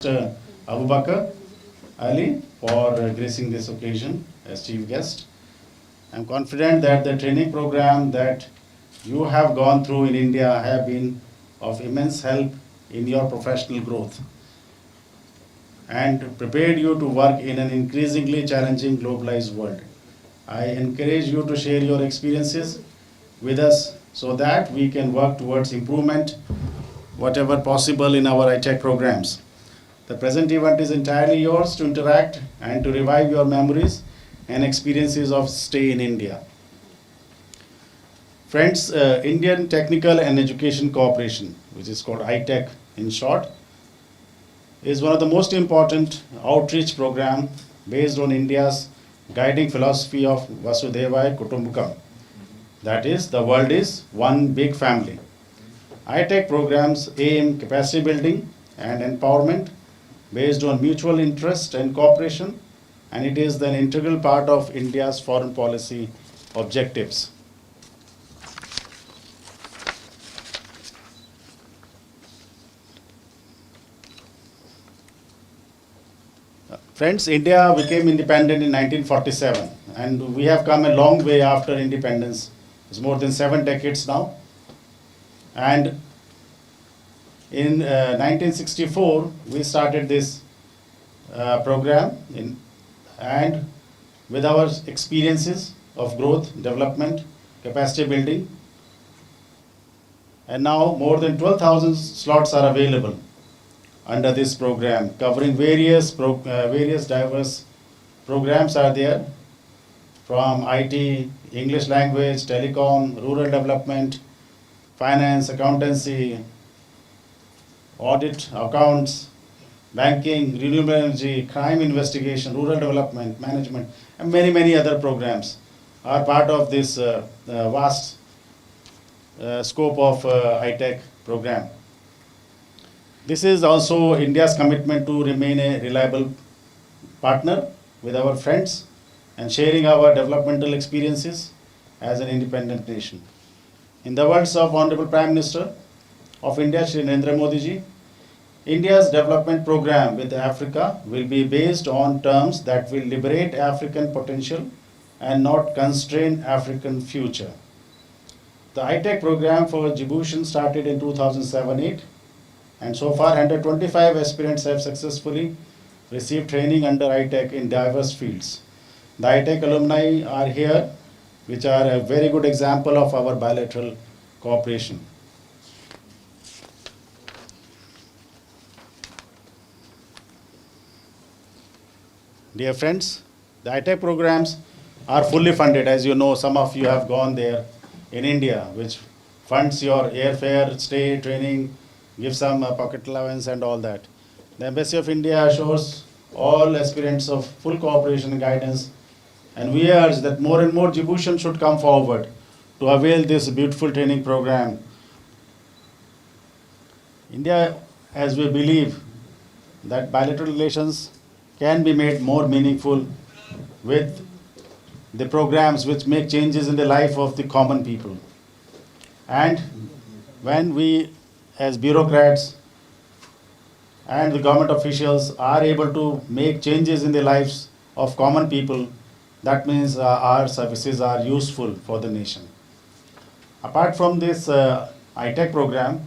Mr. Abu Bakr Ali for gracing this occasion as chief guest. I'm confident that the training program that you have gone through in India have been of immense help in your professional growth and prepared you to work in an increasingly challenging globalized world. I encourage you to share your experiences with us so that we can work towards improvement whatever possible in our ITech programs. The present event is entirely yours to interact and to revive your memories and experiences of stay in India. Friends, Indian Technical and Education Cooperation, which is called ITech in short, is one of the most important outreach program based on India's guiding philosophy of Vasudhaiva Kutumbakam. That is, the world is one big family. ITech programs aim capacity building and empowerment based on mutual interest and cooperation, and it is an integral part of India's foreign policy objectives. Friends, India became independent in 1947, and we have come a long way after independence. It's more than 7 decades now. And in 1964, we started this program, and with our experiences of growth, development, capacity building, and now more than 12,000 slots are available under this program, covering various diverse programs are there, from IT, English language, telecom, rural development, finance, accountancy, audit, accounts, banking, renewable energy, crime investigation, rural development, management, and many other programs are part of this vast scope of ITech program. This is also India's commitment to remain a reliable partner with our friends and sharing our developmental experiences as an independent nation. In the words of Honorable Prime Minister of India, Shri Narendra Modi ji, India's development program with Africa will be based on terms that will liberate African potential and not constrain African future. The ITech program for Djibouti started in 2007-8, and so far 125 aspirants have successfully received training under ITech in diverse fields. The ITech alumni are here, which are a very good example of our bilateral cooperation. Dear friends, the ITech programs are fully funded. As you know, some of you have gone there in India, which funds your airfare, stay, training, give some pocket allowance and all that. The Embassy of India assures all aspirants of full cooperation and guidance, and we urge that more and more Djiboutians should come forward to avail this beautiful training program. India, as we believe that bilateral relations can be made more meaningful with the programs which make changes in the life of the common people. And when we as bureaucrats and the government officials are able to make changes in the lives of common people, that means our services are useful for the nation. Apart from this ITech program,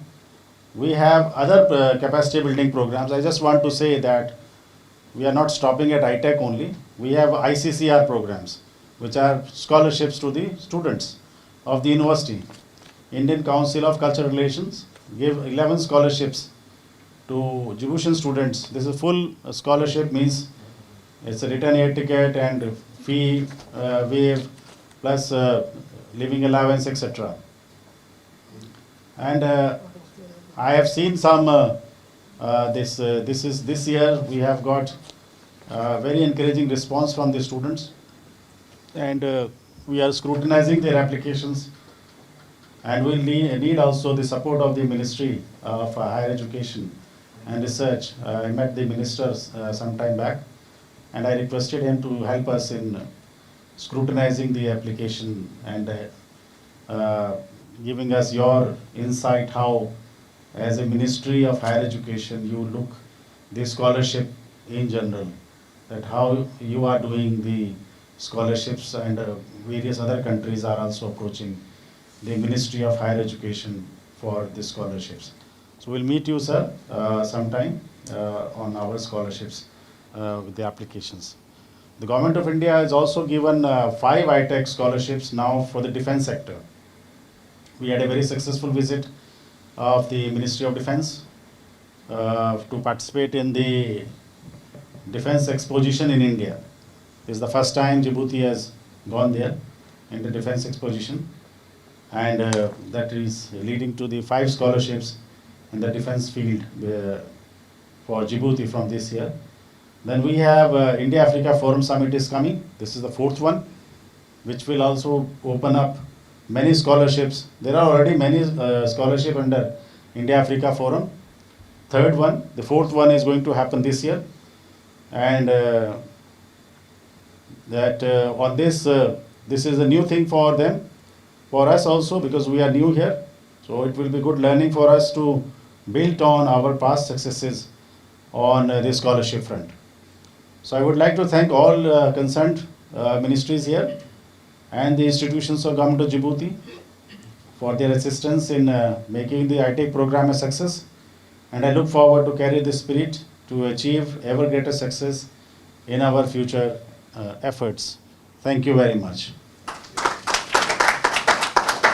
we have other capacity building programs. I just want to say that we are not stopping at ITech only. We have ICCR programs, which are scholarships to the students of the university. Indian Council of Cultural Relations give 11 scholarships to Djiboutian students. This is full scholarship, means it's a return air ticket and fee waive plus living allowance, etc. And I have seen some this year we have got very encouraging response from the students, and we are scrutinizing their applications, and we need also the support of the Ministry of Higher Education and Research. I met the ministers some time back, and I requested him to help us in scrutinizing the application and giving us your insight how, as a Ministry of Higher Education, you look the scholarship in general, that how you are doing the scholarships, and various other countries are also approaching the Ministry of Higher Education for the scholarships. So we'll meet you, sir, sometime on our scholarships with the applications. The Government of India has also given 5 iTech scholarships now for the defense sector. We had a very successful visit of the Ministry of Defense to participate in the defense exposition in India. This is the first time Djibouti has gone there in the defense exposition, and that is leading to the 5 scholarships in the defense field for Djibouti from this year. Then we have India-Africa Forum Summit is coming. This is the 4th one, which will also open up many scholarships. There are already many scholarships under India-Africa Forum. 3rd one, the 4th one is going to happen this year. And on this, this is a new thing for them, for us also, because we are new here. So it will be good learning for us to build on our past successes on the scholarship front. So I would like to thank all concerned ministries here and the institutions of Government of Djibouti for their assistance in making the iTech program a success. And I look forward to carry this spirit to achieve ever greater success in our future efforts. Thank you very much.